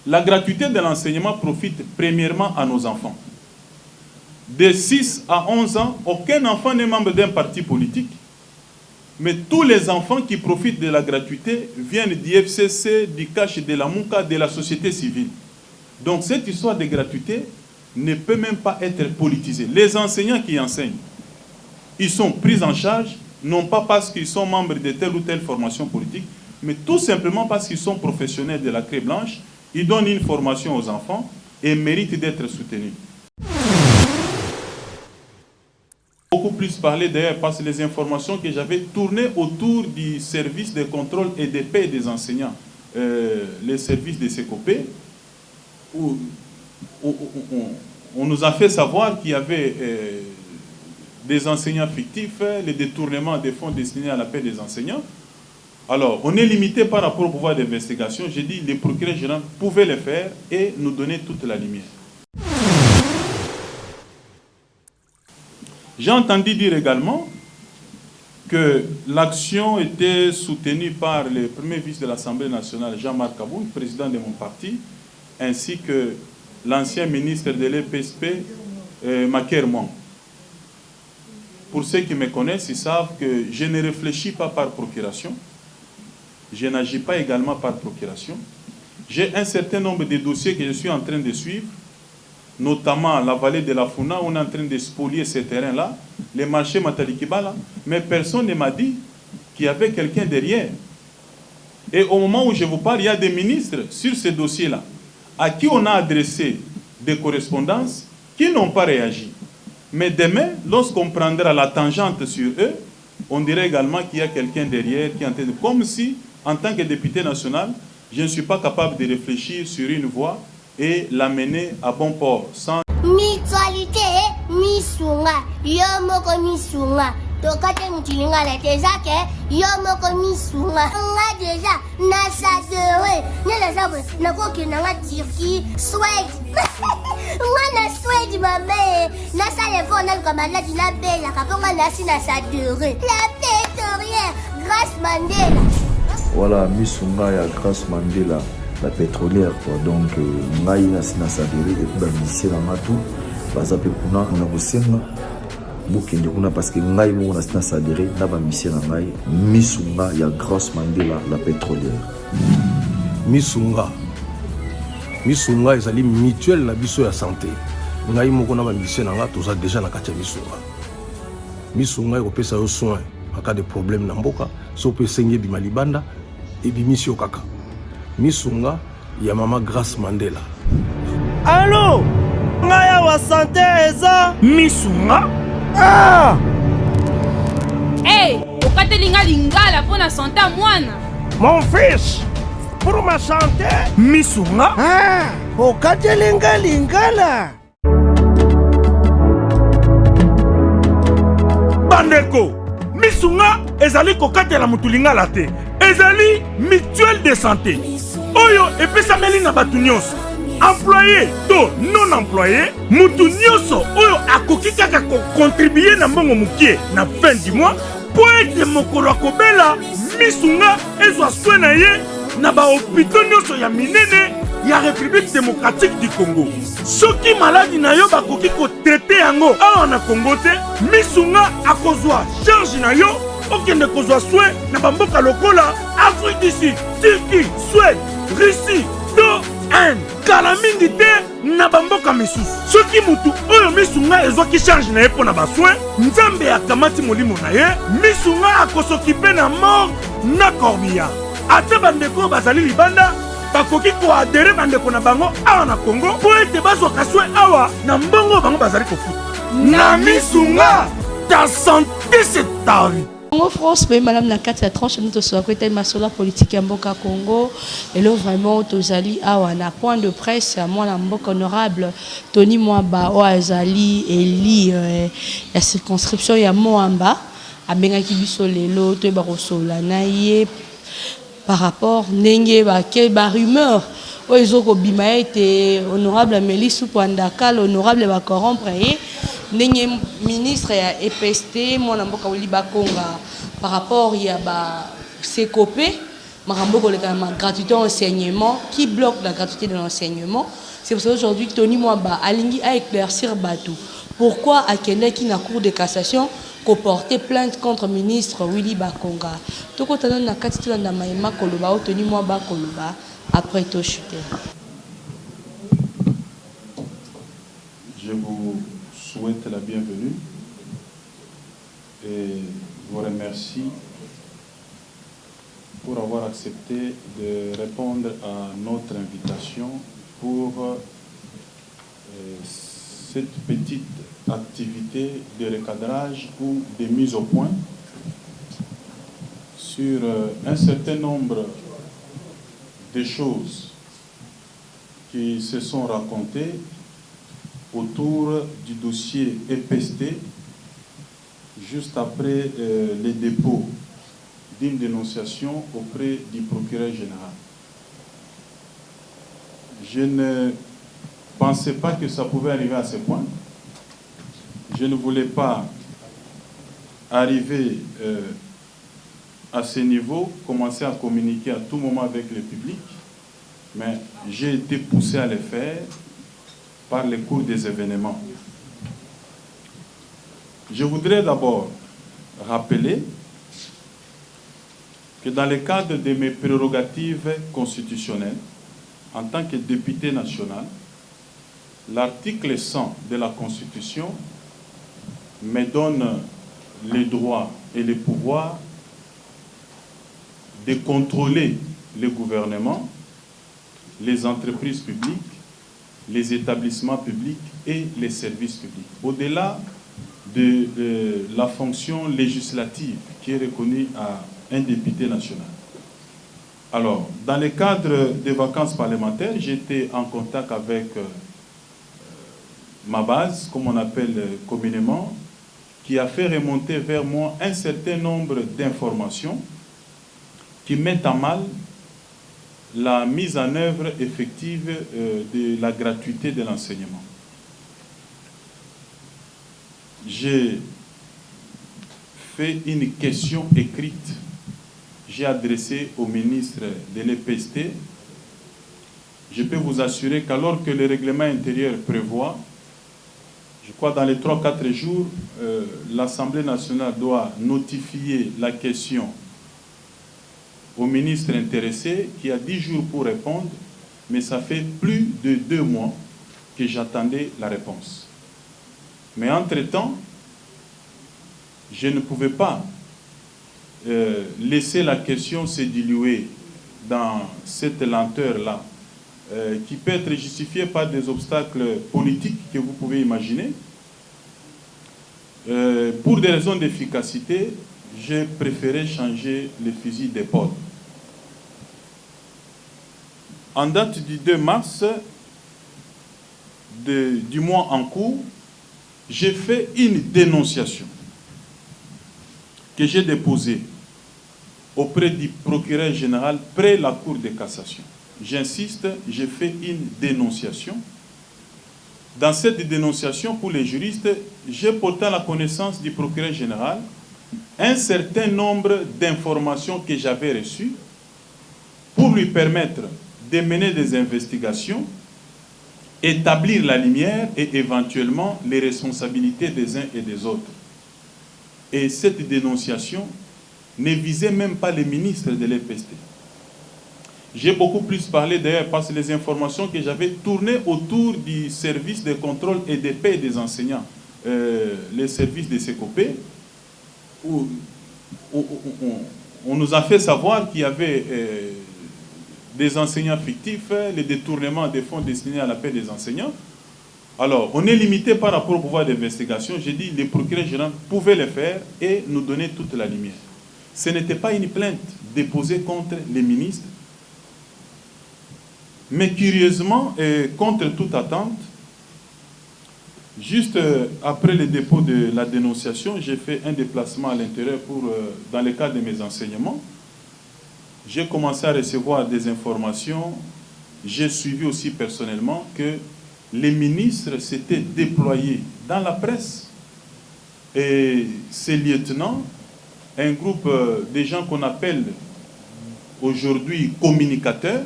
La gratuité de l'enseignement profite premièrement à nos enfants. De 6 à 11 ans, aucun enfant n'est membre d'un parti politique, mais tous les enfants qui profitent de la gratuité viennent du FCC, du CACH, de la MOUCA, de la société civile. Donc cette histoire de gratuité ne peut même pas être politisée. Les enseignants qui enseignent, ils sont pris en charge, non pas parce qu'ils sont membres de telle ou telle formation politique, mais tout simplement parce qu'ils sont professionnels de la Craie Blanche, ils donnent une formation aux enfants et méritent d'être soutenus. Beaucoup plus parler d'ailleurs parce que les informations que j'avais tournées autour du service de contrôle et de paie des enseignants, les services de SECOPE, où on nous a fait savoir qu'il y avait des enseignants fictifs, les détournements des fonds destinés à la paie des enseignants. Alors, on est limité par rapport au pouvoir d'investigation. J'ai dit, les procureurs généraux pouvaient le faire et nous donner toute la lumière. J'ai entendu dire également que l'action était soutenue par le premier vice de l'Assemblée nationale, Jean-Marc Aboun, président de mon parti, ainsi que l'ancien ministre de l'EPSP, Maker Mon. Pour ceux qui me connaissent, ils savent que je ne réfléchis pas par procuration. Je n'agis pas également par procuration. J'ai un certain nombre de dossiers que je suis en train de suivre, notamment la vallée de la Founa, où on est en train de spolier ces terrains-là, les marchés Matalikibala, mais personne ne m'a dit qu'il y avait quelqu'un derrière. Et au moment où je vous parle, il y a des ministres sur ces dossiers-là, à qui on a adressé des correspondances, qui n'ont pas réagi. Mais demain, lorsqu'on prendra la tangente sur eux, on dirait également qu'il y a quelqu'un derrière qui est en train de... Comme si, en tant que député national, je ne suis pas capable de réfléchir sur une voie et l'amener à bon port. Sans... Mutualité, misunga, yomoko misunga. Tokate mutilinga la tezake, yomoko misunga. Nga déjà, nasadere, nela sabre, nakoki nanga Turquie, Suède. Nga na Suède mame, nasa levo na kamala dina bella, kaponga nasi nasadere. La pétrolière, Grâce Mandela. Voilà, misunga ya Grâce Mandela. La pétrolière quoi. Donc ngai na sadere et puis ba lycée na matu baza pe kuna na kosenga bokende kuna parce que ngai mo na sadere na ba lycée na ngai misunga ya Grâce Mandela la pétrolière. Misunga ezali mutuelle na biso ya santé. Ngai mo na ba lycée na nga toza déjà na kati ya misunga ekopesa yo soin en cas de problème na mboka so pe sengi bi malibanda et bi mission kaka. Misunga ya mama Grâce Mandela. Allô? Ngaya wa santé eza misunga? Ah! Hey, okatelinga lingala pour la santé à mwana. Mon fils, pour ma santé, misunga? Ah! Okatelinga lingala. Bandeko, misunga ezali kokatela mutu lingala te. Ezali mutuelle de santé. Oyo epesameli na batu nyonso. Employé to non employé, mutu nyonso oyo akoki kaka ko contribuer na mbongo mukie na fin du mois po ete mokolo akobela misunga ezwa soin na ye na ba hôpitaux nyonso ya minene ya République démocratique du Congo. Soki maladi na yo bakoki ko traiter yango awa na Congo te, misunga akozwa charge na yo okende kozwa soin na bamboka lokola Afrique du Sud, Turquie, Suède, Russie, to Inde. Kala mingi te na bamboka misusu. Soki mutu oyo misunga ezwaki charge na ye mpo na basoin, nzambe akamati molimo na ye, misunga akosokipe na mort na corbillard. Ate bandeko bazali libanda bakoki koadere bandeko na bango awa na Congo po ete bazwaka soin awa na mbongo bango bazali kofuta. Na misunga, ta santé c'est ta vie. Congo France, mais madame la 4 tranche nous sommes côté masola politique en Mboka Congo et là vraiment tozali awana point de presse moi la Mboka honorable Tony Mwamba Oazali Eli la circonscription ya Moamba abengaki biso lelo to ba kosola na ye par rapport ndenge ba ke ba rumeur o ezoko bima ete honorable Amélie Pandaka l'honorable ba corrompre ndenge ministre ya EPST mwana mboka Wili Bakonga par rapport ya ba SECOPE la gratuité enseignement, qui bloque la gratuité de l'enseignement. C'est pour ça qu'aujourd'hui, Tony Mwamba a éclaircir Batou. Pourquoi à Kenya qui n'a cour de cassation qu'on portait plainte contre le ministre Willy Bakonga. Tout quand on a quatre dans Maïma Koloba, Tony Mwamba Koloba, après tout chuté. Je vous souhaite la bienvenue et vous remercie pour avoir accepté de répondre à notre invitation pour cette petite activité de recadrage ou de mise au point sur un certain nombre de choses qui se sont racontées autour du dossier EPST juste après les dépôts d'une dénonciation auprès du procureur général. Je ne pensais pas que ça pouvait arriver à ce point. Je ne voulais pas arriver à ce niveau, commencer à communiquer à tout moment avec le public, mais j'ai été poussé à le faire par le cours des événements. Je voudrais d'abord rappeler que dans le cadre de mes prérogatives constitutionnelles, en tant que député national, l'article 100 de la Constitution me donne les droits et les pouvoirs de contrôler le gouvernement, les entreprises publiques, les établissements publics et les services publics. Au-delà de la fonction législative qui est reconnue à un député national. Alors, dans le cadre des vacances parlementaires, j'étais en contact avec ma base, comme on appelle communément, qui a fait remonter vers moi un certain nombre d'informations qui mettent à mal la mise en œuvre effective de la gratuité de l'enseignement. J'ai fait une question écrite. J'ai adressé au ministre de l'EPST. Je peux vous assurer qu'alors que le règlement intérieur prévoit, je crois dans les 3-4 jours, l'Assemblée nationale doit notifier la question au ministre intéressé qui a 10 jours pour répondre, mais ça fait plus de 2 mois que j'attendais la réponse. Mais entre-temps, je ne pouvais pas laisser la question se diluer dans cette lenteur-là, qui peut être justifiée par des obstacles politiques que vous pouvez imaginer. Pour des raisons d'efficacité, j'ai préféré changer le fusil d'épaule. En date du 2 mars du mois en cours, j'ai fait une dénonciation que j'ai déposée auprès du procureur général près la Cour de cassation. J'insiste, j'ai fait une dénonciation. Dans cette dénonciation, pour les juristes, j'ai porté à la connaissance du procureur général un certain nombre d'informations que j'avais reçues pour lui permettre de mener des investigations, établir la lumière et éventuellement les responsabilités des uns et des autres. Et cette dénonciation ne visait même pas les ministres de l'EPST. J'ai beaucoup plus parlé d'ailleurs parce que les informations que j'avais tournées autour du service de contrôle et de paie des enseignants, les services de SECOPE, où on nous a fait savoir qu'il y avait des enseignants fictifs, les détournements des fonds destinés à la paie des enseignants. Alors, on est limité par rapport au pouvoir d'investigation. J'ai dit les procureurs généraux pouvaient le faire et nous donner toute la lumière. Ce n'était pas une plainte déposée contre les ministres, mais curieusement, et contre toute attente, juste après le dépôt de la dénonciation, j'ai fait un déplacement à l'intérieur dans le cadre de mes enseignements. J'ai commencé à recevoir des informations. J'ai suivi aussi personnellement que les ministres s'étaient déployés dans la presse. Et ces lieutenants, un groupe de gens qu'on appelle aujourd'hui communicateurs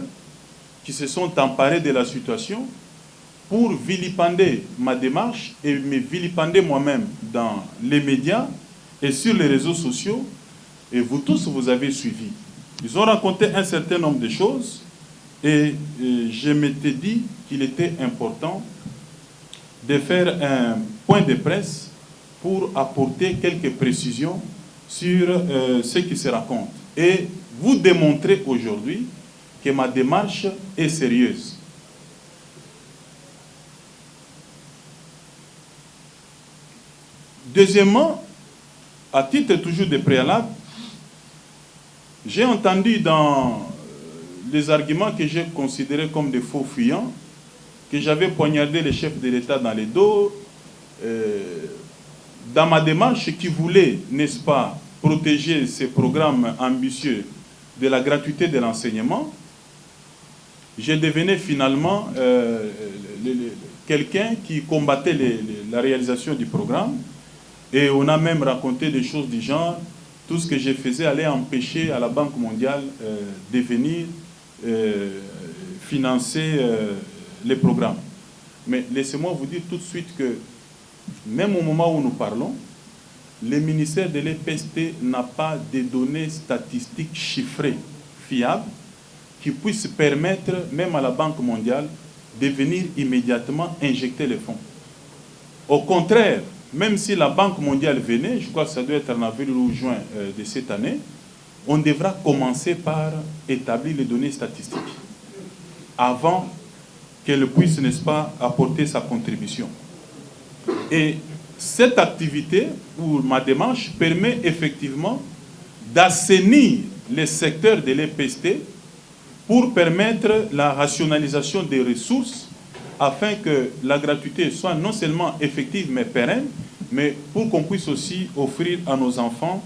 qui se sont emparés de la situation pour vilipender ma démarche et me vilipender moi-même dans les médias et sur les réseaux sociaux. Et vous tous, vous avez suivi. Ils ont raconté un certain nombre de choses et je m'étais dit qu'il était important de faire un point de presse pour apporter quelques précisions sur ce qui se raconte. Et vous démontrer aujourd'hui que ma démarche est sérieuse. Deuxièmement, à titre toujours de préalable, j'ai entendu dans les arguments que j'ai considérés comme des faux fuyants, que j'avais poignardé le chef de l'État dans les dos, dans ma démarche qui voulait, n'est-ce pas, protéger ces programmes ambitieux de la gratuité de l'enseignement. Je devenais finalement quelqu'un qui combattait la réalisation du programme. Et on a même raconté des choses du genre, tout ce que je faisais allait empêcher à la Banque mondiale de venir financer les programmes. Mais laissez-moi vous dire tout de suite que même au moment où nous parlons, le ministère de l'EPST n'a pas de données statistiques chiffrées, fiables, qui puissent permettre même à la Banque mondiale de venir immédiatement injecter les fonds. Au contraire, même si la Banque mondiale venait, je crois que ça doit être en avril ou juin de cette année, on devra commencer par établir les données statistiques avant qu'elle puisse, n'est-ce pas, apporter sa contribution. Et cette activité, ou ma démarche, permet effectivement d'assainir les secteurs de l'EPST pour permettre la rationalisation des ressources afin que la gratuité soit non seulement effective mais pérenne, mais pour qu'on puisse aussi offrir à nos enfants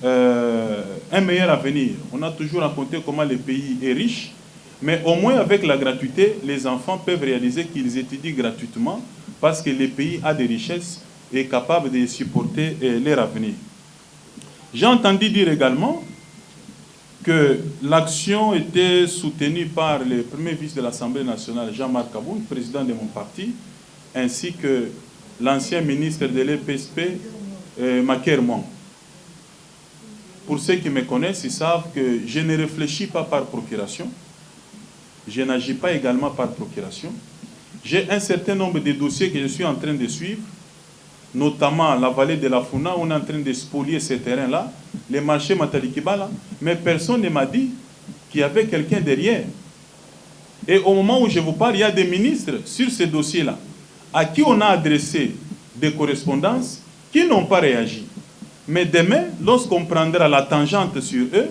un meilleur avenir. On a toujours raconté comment le pays est riche, mais au moins avec la gratuité, les enfants peuvent réaliser qu'ils étudient gratuitement parce que le pays a des richesses et est capable de supporter leur avenir. J'ai entendu dire également que l'action était soutenue par le premier vice de l'Assemblée nationale, Jean-Marc Aboun, président de mon parti, ainsi que l'ancien ministre de l'EPSP, Maker Mwang. Pour ceux qui me connaissent, ils savent que je ne réfléchis pas par procuration, je n'agis pas également par procuration. J'ai un certain nombre de dossiers que je suis en train de suivre, notamment la vallée de la Funa, on est en train de spolier ces terrains-là, les marchés Matalikibala, mais personne ne m'a dit qu'il y avait quelqu'un derrière. Et au moment où je vous parle, il y a des ministres sur ces dossiers-là, à qui on a adressé des correspondances, qui n'ont pas réagi. Mais demain, lorsqu'on prendra la tangente sur eux,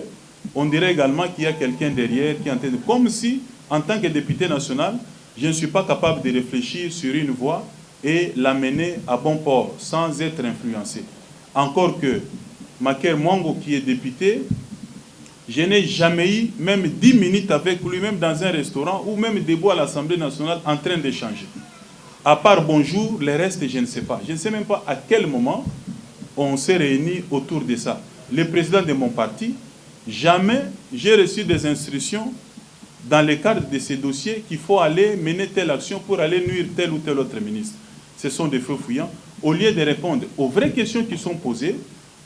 on dirait également qu'il y a quelqu'un derrière qui est en train de... Comme si, en tant que député national, je ne suis pas capable de réfléchir sur une voie et l'amener à bon port, sans être influencé. Encore que Maker Mwango, qui est député, je n'ai jamais eu même 10 minutes avec lui, même dans un restaurant, ou même debout à l'Assemblée nationale, en train d'échanger. À part bonjour, le reste, je ne sais pas. Je ne sais même pas à quel moment on s'est réunis autour de ça. Le président de mon parti, jamais j'ai reçu des instructions dans le cadre de ces dossiers qu'il faut aller mener telle action pour aller nuire tel ou tel autre ministre. Ce sont des faux fuyants. Au lieu de répondre aux vraies questions qui sont posées,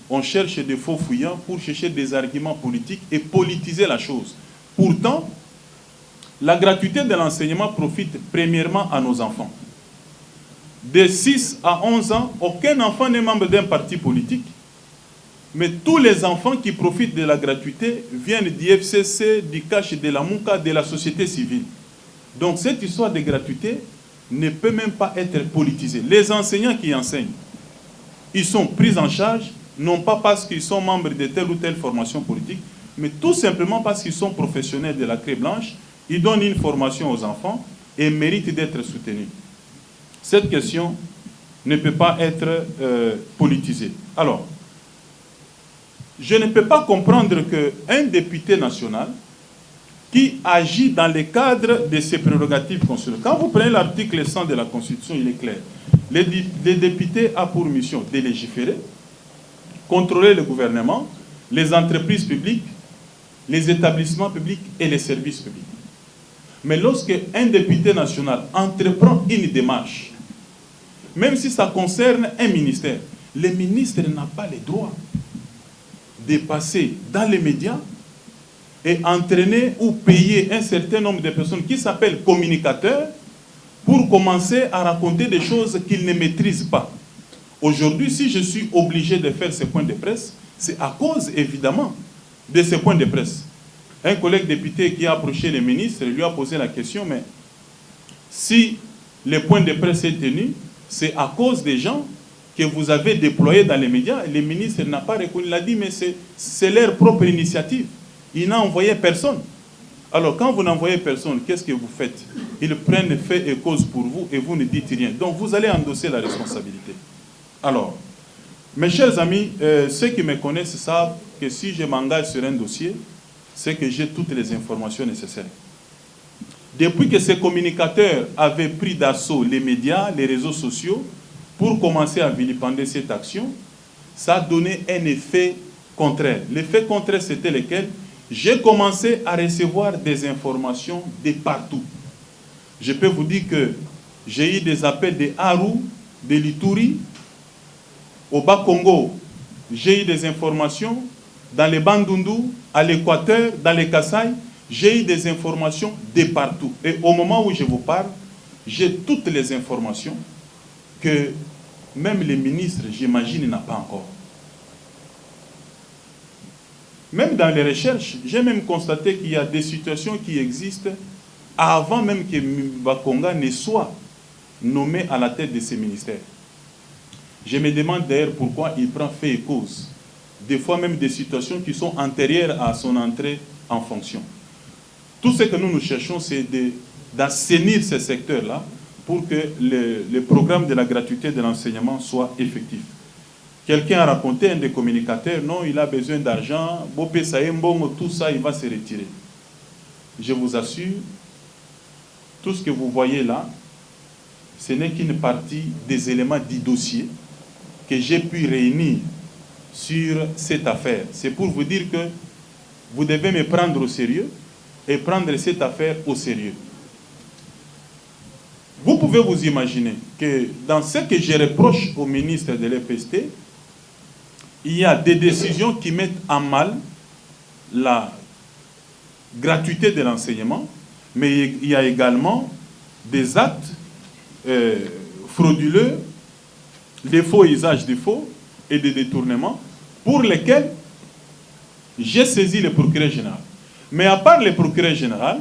on cherche des faux fuyants pour chercher des arguments politiques et politiser la chose. Pourtant, la gratuité de l'enseignement profite premièrement à nos enfants. De 6 à 11 ans, aucun enfant n'est membre d'un parti politique, mais tous les enfants qui profitent de la gratuité viennent du FCC, du CACH, de la MOUCA, de la société civile. Donc cette histoire de gratuité ne peut même pas être politisée. Les enseignants qui enseignent, ils sont pris en charge, non pas parce qu'ils sont membres de telle ou telle formation politique, mais tout simplement parce qu'ils sont professionnels de la Craie Blanche, ils donnent une formation aux enfants et méritent d'être soutenus. Cette question ne peut pas être politisée. Alors, je ne peux pas comprendre qu'un député national qui agit dans le cadre de ses prérogatives constitutionnelles. Quand vous prenez l'article 100 de la Constitution, il est clair. Le député a pour mission de légiférer, contrôler le gouvernement, les entreprises publiques, les établissements publics et les services publics. Mais lorsque un député national entreprend une démarche, même si ça concerne un ministère, le ministre n'a pas le droit de passer dans les médias et entraîner ou payer un certain nombre de personnes qui s'appellent communicateurs pour commencer à raconter des choses qu'ils ne maîtrisent pas. Aujourd'hui, si je suis obligé de faire ces points de presse, c'est à cause, évidemment, de ces points de presse. Un collègue député qui a approché le ministre lui a posé la question, mais si les points de presse est tenu, c'est à cause des gens que vous avez déployés dans les médias. Le ministre n'a pas reconnu, il a dit, mais c'est leur propre initiative. Il n'a envoyé personne. Alors, quand vous n'envoyez personne, qu'est-ce que vous faites? Ils prennent fait et cause pour vous et vous ne dites rien. Donc, vous allez endosser la responsabilité. Alors, mes chers amis, ceux qui me connaissent savent que si je m'engage sur un dossier, c'est que j'ai toutes les informations nécessaires. Depuis que ces communicateurs avaient pris d'assaut les médias, les réseaux sociaux, pour commencer à vilipender cette action, ça a donné un effet contraire. L'effet contraire, c'était lequel? J'ai commencé à recevoir des informations de partout. Je peux vous dire que j'ai eu des appels de Aru, de Lituri, au Bas-Congo. J'ai eu des informations dans les Bandundu, à l'Équateur, dans les Kasaï. J'ai eu des informations de partout. Et au moment où je vous parle, j'ai toutes les informations que même les ministres, j'imagine, n'a pas encore. Même dans les recherches, j'ai même constaté qu'il y a des situations qui existent avant même que Bakonga ne soit nommé à la tête de ces ministères. Je me demande d'ailleurs pourquoi il prend fait et cause. Des fois même des situations qui sont antérieures à son entrée en fonction. Tout ce que nous cherchons, c'est d'assainir ces secteurs-là pour que le programme de la gratuité de l'enseignement soit effectif. Quelqu'un a raconté, un des communicateurs, non, il a besoin d'argent, tout ça, il va se retirer. Je vous assure, tout ce que vous voyez là, ce n'est qu'une partie des éléments du dossier que j'ai pu réunir sur cette affaire. C'est pour vous dire que vous devez me prendre au sérieux et prendre cette affaire au sérieux. Vous pouvez vous imaginer que dans ce que je reproche au ministre de l'EPST, il y a des décisions qui mettent en mal la gratuité de l'enseignement, mais il y a également des actes frauduleux, des faux usages de faux et des détournements pour lesquels j'ai saisi le procureur général. Mais à part le procureur général,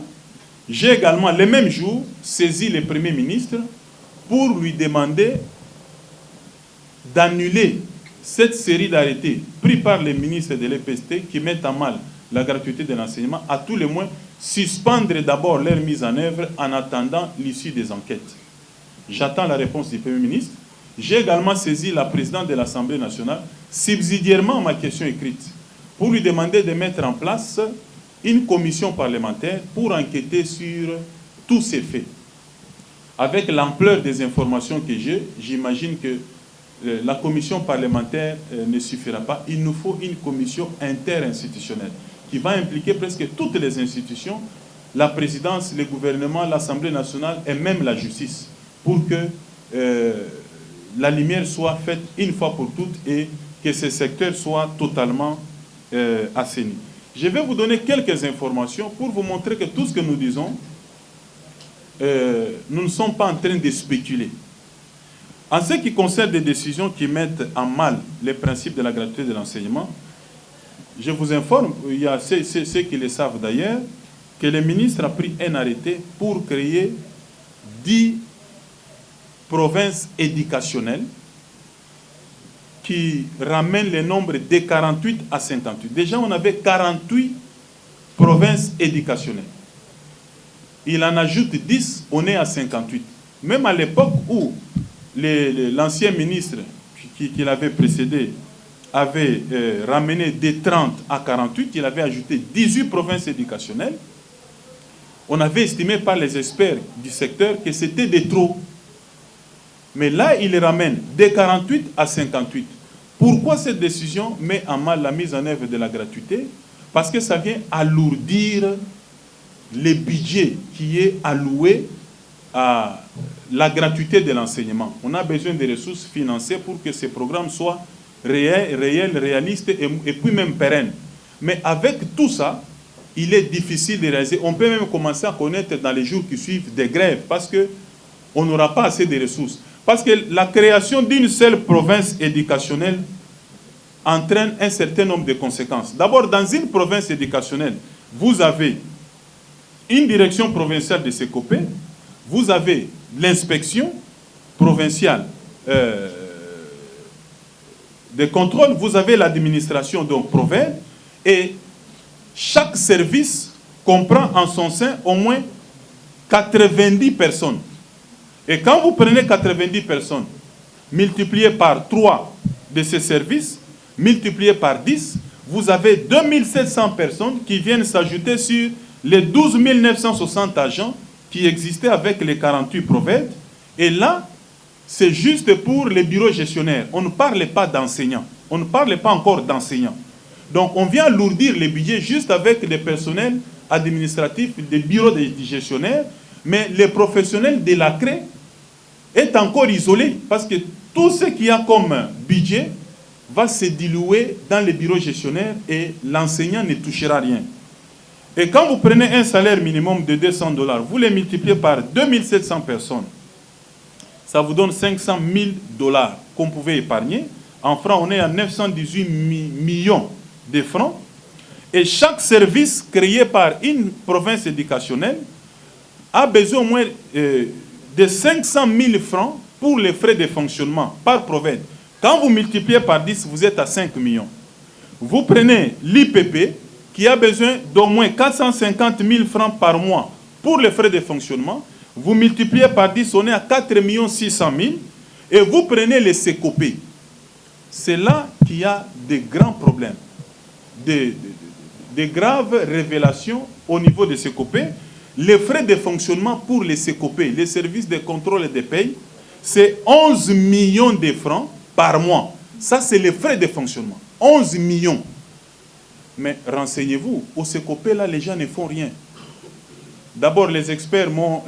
j'ai également, le même jour, saisi le Premier ministre pour lui demander d'annuler cette série d'arrêtés pris par les ministres de l'EPST qui mettent en mal la gratuité de l'enseignement, à tout le moins suspendre d'abord leur mise en œuvre en attendant l'issue des enquêtes. J'attends la réponse du Premier ministre. J'ai également saisi la présidente de l'Assemblée nationale, subsidiairement à ma question écrite, pour lui demander de mettre en place une commission parlementaire pour enquêter sur tous ces faits. Avec l'ampleur des informations que j'ai, j'imagine que la commission parlementaire ne suffira pas. Il nous faut une commission interinstitutionnelle qui va impliquer presque toutes les institutions, la présidence, le gouvernement, l'Assemblée nationale et même la justice, pour que la lumière soit faite une fois pour toutes et que ce secteur soit totalement assaini. Je vais vous donner quelques informations pour vous montrer que tout ce que nous disons, nous ne sommes pas en train de spéculer. En ce qui concerne des décisions qui mettent en mal les principes de la gratuité de l'enseignement, je vous informe, il y a ceux qui le savent d'ailleurs, que le ministre a pris un arrêté pour créer 10 provinces éducationnelles qui ramènent le nombre de 48 à 58. Déjà, on avait 48 provinces éducationnelles. Il en ajoute 10, on est à 58. Même à l'époque où l'ancien ministre qui l'avait précédé avait ramené de 30 à 48, il avait ajouté 18 provinces éducationnelles. On avait estimé par les experts du secteur que c'était de trop. Mais là, il ramène de 48 à 58. Pourquoi cette décision met en mal la mise en œuvre de la gratuité? Parce que ça vient alourdir le budget qui est alloué à la gratuité de l'enseignement. On a besoin de ressources financières pour que ces programmes soient réels, réalistes et puis même pérennes. Mais avec tout ça, il est difficile de réaliser. On peut même commencer à connaître dans les jours qui suivent des grèves parce qu'on n'aura pas assez de ressources. Parce que la création d'une seule province éducationnelle entraîne un certain nombre de conséquences. D'abord, dans une province éducationnelle, vous avez une direction provinciale de SECOPE, vous avez l'inspection provinciale de contrôle, vous avez l'administration, donc Proved, et chaque service comprend en son sein au moins 90 personnes. Et quand vous prenez 90 personnes, multiplié par 3 de ces services, multiplié par 10, vous avez 2700 personnes qui viennent s'ajouter sur les 12 960 agents qui existaient avec les 48 Proved. Et là, c'est juste pour les bureaux gestionnaires. On ne parle pas d'enseignants. On ne parle pas encore d'enseignants. Donc, on vient alourdir les budgets juste avec les personnels administratifs des bureaux de gestionnaires, mais les professionnels de la CRE est encore isolé parce que tout ce qu'il y a comme budget va se diluer dans les bureaux gestionnaires et l'enseignant ne touchera rien. Et quand vous prenez un salaire minimum de $200, vous les multipliez par 2700 personnes, ça vous donne 500 000 $ qu'on pouvait épargner. En francs, on est à 918 millions de francs. Et chaque service créé par une province éducationnelle a besoin au moins de 500 000 francs pour les frais de fonctionnement par Proved. Quand vous multipliez par 10, vous êtes à 5 millions. Vous prenez l'IPP qui a besoin d'au moins 450 000 francs par mois pour les frais de fonctionnement. Vous multipliez par 10, on est à 4 600 000. Et vous prenez les SECOPE. C'est là qu'il y a des grands problèmes, des graves révélations au niveau des SECOPE. Les frais de fonctionnement pour les SECOPE, les services de contrôle et de paye, c'est 11 millions de francs par mois. Ça, c'est les frais de fonctionnement. 11 millions. Mais renseignez-vous, au SECOPE, là, les gens ne font rien. D'abord, les experts m'ont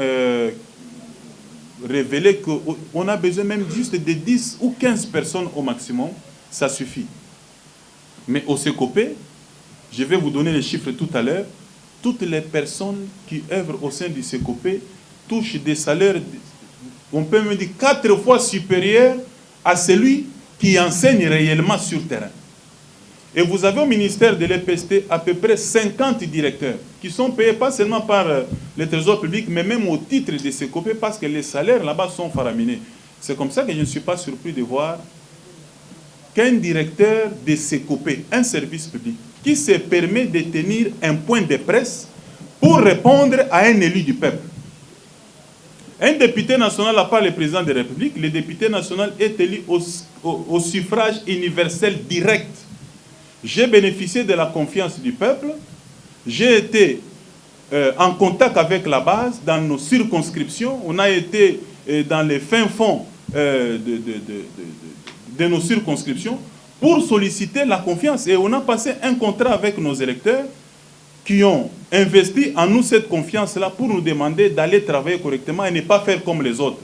révélé qu'on a besoin même juste de 10 ou 15 personnes au maximum. Ça suffit. Mais au SECOPE, je vais vous donner les chiffres tout à l'heure, toutes les personnes qui œuvrent au sein du SECOPE touchent des salaires, on peut me dire 4 fois supérieurs à celui qui enseigne réellement sur terrain. Et vous avez au ministère de l'EPST à peu près 50 directeurs qui sont payés pas seulement par le Trésor public, mais même au titre de SECOPE parce que les salaires là-bas sont faraminés. C'est comme ça que je ne suis pas surpris de voir qu'un directeur de SECOPE, un service public, qui se permet de tenir un point de presse pour répondre à un élu du peuple. Un député national n'a pas le président de la République. Le député national est élu au suffrage universel direct. J'ai bénéficié de la confiance du peuple. J'ai été en contact avec la base dans nos circonscriptions. On a été dans les fins fonds de nos circonscriptions pour solliciter la confiance. Et on a passé un contrat avec nos électeurs qui ont investi en nous cette confiance-là pour nous demander d'aller travailler correctement et ne pas faire comme les autres.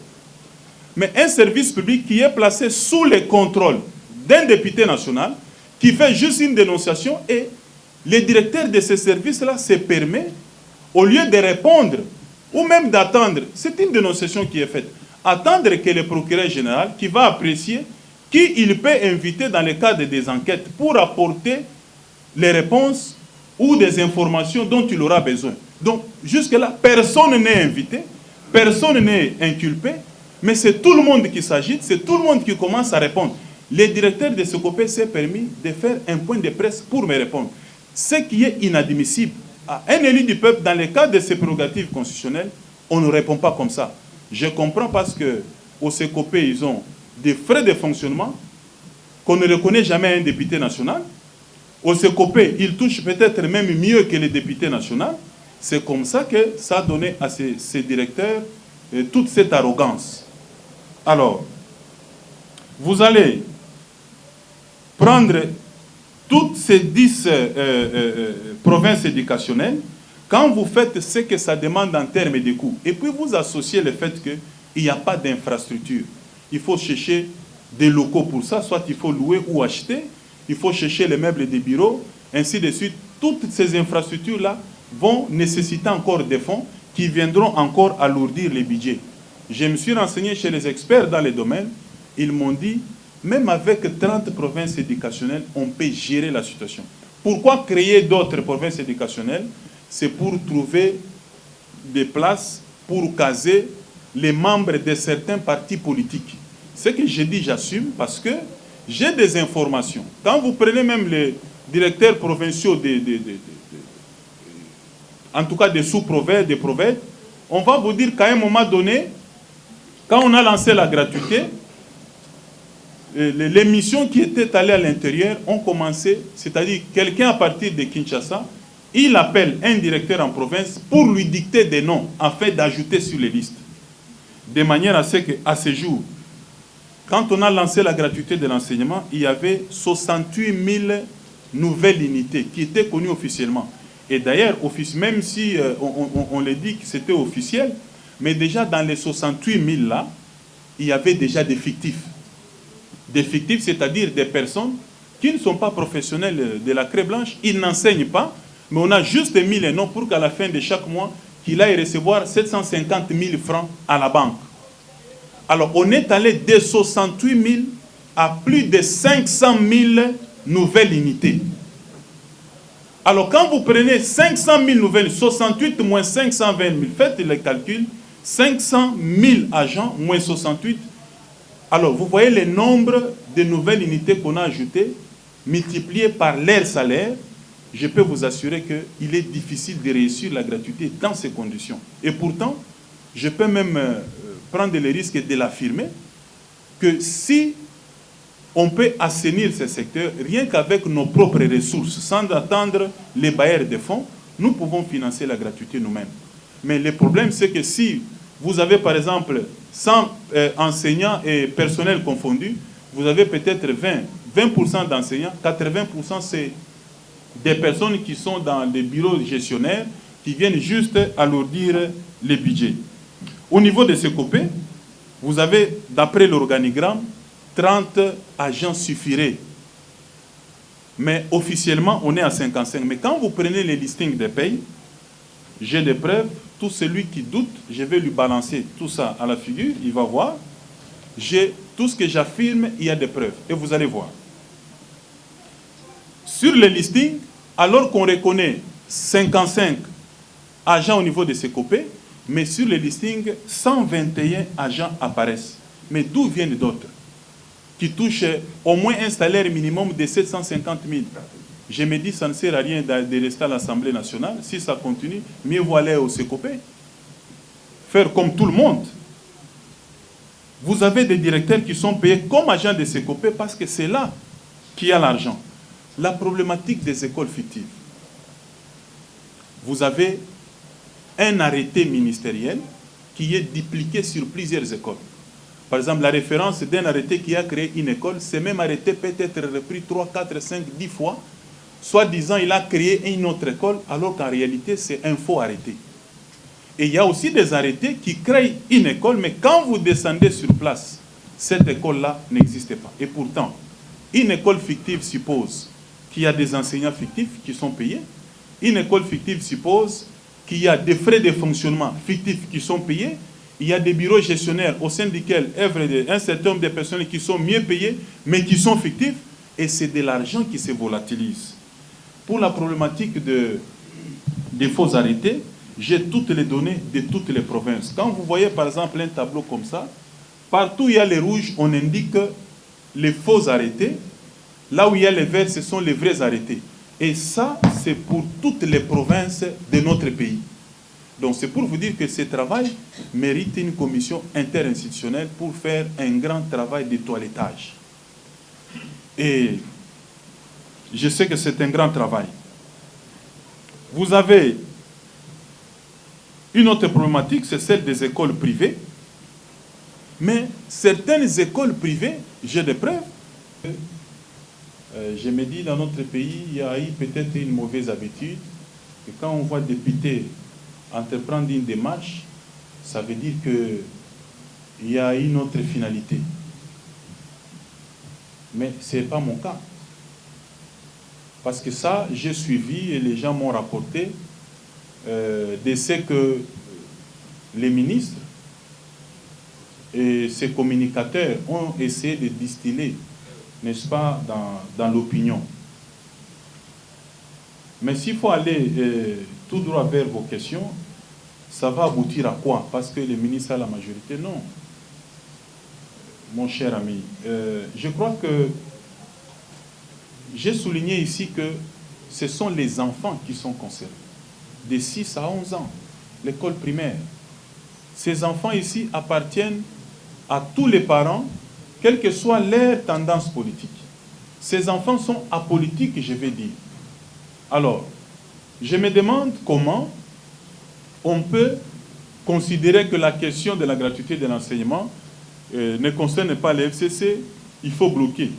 Mais un service public qui est placé sous le contrôle d'un député national qui fait juste une dénonciation et le directeur de ce service-là se permet, au lieu de répondre ou même d'attendre, c'est une dénonciation qui est faite, attendre que le procureur général qui va apprécier qui il peut inviter dans le cadre des enquêtes pour apporter les réponses ou des informations dont il aura besoin. Donc, jusque-là, personne n'est invité, personne n'est inculpé, mais c'est tout le monde qui s'agite, c'est tout le monde qui commence à répondre. Le directeur de SECOPE s'est permis de faire un point de presse pour me répondre. Ce qui est inadmissible à un élu du peuple, dans le cadre de ses prérogatives constitutionnelles, on ne répond pas comme ça. Je comprends parce qu'au SECOPE, ils ont des frais de fonctionnement qu'on ne reconnaît jamais à un député national. Au SECOPE, il touche peut-être même mieux que les députés nationaux. C'est comme ça que ça a donné à ces directeurs toute cette arrogance. Alors, vous allez prendre toutes ces 10 provinces éducationnelles, quand vous faites ce que ça demande en termes de coûts, et puis vous associez le fait qu'il n'y a pas d'infrastructure, il faut chercher des locaux pour ça, soit il faut louer ou acheter, il faut chercher les meubles des bureaux, ainsi de suite. Toutes ces infrastructures-là vont nécessiter encore des fonds qui viendront encore alourdir les budgets. Je me suis renseigné chez les experts dans les domaines, ils m'ont dit, même avec 30 provinces éducationnelles, on peut gérer la situation. Pourquoi créer d'autres provinces éducationnelles? C'est pour trouver des places pour caser les membres de certains partis politiques. Ce que j'ai dit, j'assume, parce que j'ai des informations. Quand vous prenez même les directeurs provinciaux, en tout cas des sous-provinces, des provinces, on va vous dire qu'à un moment donné, quand on a lancé la gratuité, les missions qui étaient allées à l'intérieur ont commencé, c'est-à-dire quelqu'un à partir de Kinshasa, il appelle un directeur en province pour lui dicter des noms afin d'ajouter sur les listes. De manière à ce qu'à ce jour, quand on a lancé la gratuité de l'enseignement, il y avait 68 000 nouvelles unités qui étaient connues officiellement. Et d'ailleurs, même si on le dit que c'était officiel, mais déjà dans les 68 000 là, il y avait déjà des fictifs. Des fictifs, c'est-à-dire des personnes qui ne sont pas professionnels de la craie blanche, ils n'enseignent pas, mais on a juste mis les noms pour qu'à la fin de chaque mois, qu'il aille recevoir 750 000 francs à la banque. Alors, on est allé de 68 000 à plus de 500 000 nouvelles unités. Alors, quand vous prenez 500 000 nouvelles, 68 moins 520 000, faites le calcul, 500 000 agents moins 68. Alors, vous voyez le nombre de nouvelles unités qu'on a ajoutées, multipliées par leur salaire. Je peux vous assurer qu'il est difficile de réussir la gratuité dans ces conditions. Et pourtant, je peux même prendre le risque de l'affirmer, que si on peut assainir ce secteur, rien qu'avec nos propres ressources, sans attendre les bailleurs de fonds, nous pouvons financer la gratuité nous-mêmes. Mais le problème, c'est que si vous avez, par exemple, 100 enseignants et personnels confondus, vous avez peut-être 20% d'enseignants, 80% c'est des personnes qui sont dans les bureaux gestionnaires, qui viennent juste alourdir les budgets. Au niveau de ces COPE, vous avez, d'après l'organigramme, 30 agents suffiraient. Mais officiellement, on est à 55. Mais quand vous prenez les listings des pays, j'ai des preuves. Tout celui qui doute, je vais lui balancer tout ça à la figure, il va voir. Tout ce que j'affirme, il y a des preuves. Et vous allez voir. Sur les listings, alors qu'on reconnaît 55 agents au niveau de ces COPE, mais sur les listings, 121 agents apparaissent. Mais d'où viennent d'autres qui touchent au moins un salaire minimum de 750 000. Je me dis, ça ne sert à rien de rester à l'Assemblée nationale. Si ça continue, mieux vaut aller au COPE. Faire comme tout le monde. Vous avez des directeurs qui sont payés comme agents de COPE parce que c'est là qu'il y a l'argent. La problématique des écoles fictives. Vous avez un arrêté ministériel qui est dupliqué sur plusieurs écoles. Par exemple, la référence d'un arrêté qui a créé une école, ce même arrêté peut être repris 3, 4, 5, 10 fois. Soit disant il a créé une autre école, alors qu'en réalité, c'est un faux arrêté. Et il y a aussi des arrêtés qui créent une école, mais quand vous descendez sur place, cette école-là n'existe pas. Et pourtant, une école fictive suppose qu'il y a des enseignants fictifs qui sont payés. Une école fictive suppose qu'il y a des frais de fonctionnement fictifs qui sont payés. Il y a des bureaux gestionnaires au sein desquels œuvrent un certain nombre de personnes qui sont mieux payées, mais qui sont fictifs. Et c'est de l'argent qui se volatilise. Pour la problématique des faux arrêtés, j'ai toutes les données de toutes les provinces. Quand vous voyez par exemple un tableau comme ça, partout où il y a les rouges, on indique les faux arrêtés. Là où il y a les verts, ce sont les vrais arrêtés. Et ça, c'est pour toutes les provinces de notre pays. Donc c'est pour vous dire que ce travail mérite une commission interinstitutionnelle pour faire un grand travail de toilettage. Et je sais que c'est un grand travail. Vous avez une autre problématique, c'est celle des écoles privées. Mais certaines écoles privées, j'ai des preuves, Je me dis, dans notre pays, il y a eu peut-être une mauvaise habitude que quand on voit député entreprendre une démarche, ça veut dire qu'il y a une autre finalité. Mais ce n'est pas mon cas. Parce que ça, j'ai suivi et les gens m'ont rapporté de ce que les ministres et ces communicateurs ont essayé de distiller, n'est-ce pas, dans l'opinion. Mais s'il faut aller tout droit vers vos questions, ça va aboutir à quoi? Parce que les ministres à la majorité, non. Mon cher ami, je crois que j'ai souligné ici que ce sont les enfants qui sont concernés, de 6 à 11 ans, l'école primaire. Ces enfants ici appartiennent à tous les parents, quelle que soit leur tendance politique. Ces enfants sont apolitiques, je vais dire. Alors, je me demande comment on peut considérer que la question de la gratuité de l'enseignement ne concerne pas les FCC, il faut bloquer.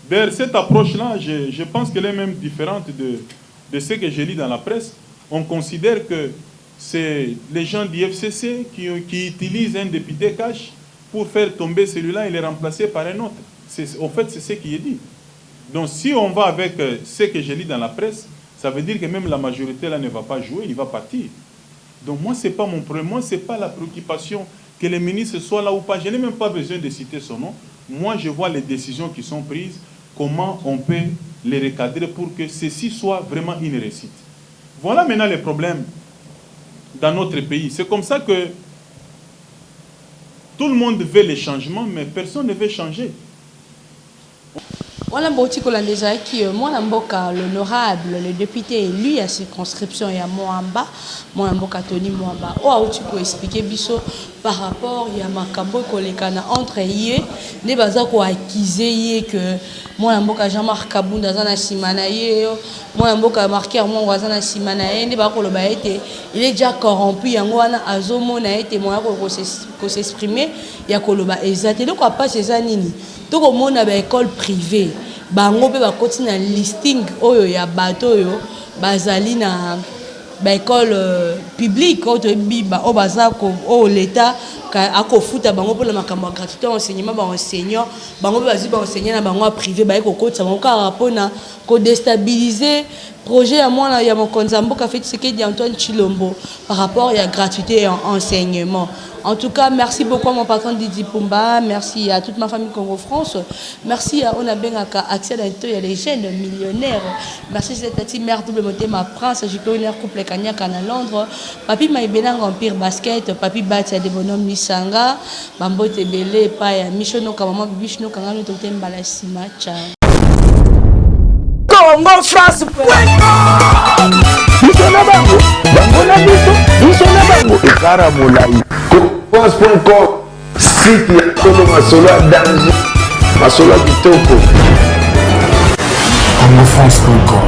D'ailleurs, cette approche-là, je pense qu'elle est même différente de ce que j'ai lu dans la presse. On considère que c'est les gens du FCC qui utilisent un député cash pour faire tomber celui-là et le remplacer par un autre. En fait, c'est ce qui est dit. Donc, si on va avec ce que j'ai lu dans la presse, ça veut dire que même la majorité là ne va pas jouer, il va partir. Donc, moi, ce n'est pas mon problème. Moi, ce n'est pas la préoccupation que les ministres soient là ou pas. Je n'ai même pas besoin de citer son nom. Moi, je vois les décisions qui sont prises, comment on peut les recadrer pour que ceci soit vraiment une réussite. Voilà maintenant les problèmes dans notre pays. C'est comme ça que tout le monde veut les changements, mais personne ne veut changer. Voilà qui l'honorable, le député élu à circonscription et à Moamba, Tony Moamba. Tu peux expliquer biso par rapport à Makambo Kolekana entre yé, les bazako acquisé que moi Jean-Marc Kabunda zana simanaye, moi marqué mon wazana simanaye, ne ba koloba été, il est déjà corrompu yangoana azomo na été moi ko s'exprimer ya koloba ezate donc pas ces anini. Donc au monde à école privée, bango pe ba continue listing oyo ya bato yo bazali na ba école publique auto biba o bazako o l'état ako futa bango pour le makambo gratuité enseignement ba enseignant bango bazi ba enseigner na bango privé ba ko kotsa bango ka rapona ko déstabiliser projet à moi ya mon konzambo ka fait ce que dit Antoine Chilombo par rapport à la gratuité en enseignement. En tout cas, merci beaucoup à mon patron Didi Pumba, merci à toute ma famille Congo France, merci à Onabengaka accès à les jeunes millionnaires, merci à cette mère double moté ma prince, j'ai connu un couple Kanyaka à Londres, papi Maïbenang Empire Basket, papi Batia de bonhomme Nisanga, Bambo Tebele, Paya, Michono Kamama, Bishno Kangano Totem Balasima, ciao. Congo France, France.com, site ya Kolo Masolo danger, Masolo kitoko. CongoFrance.com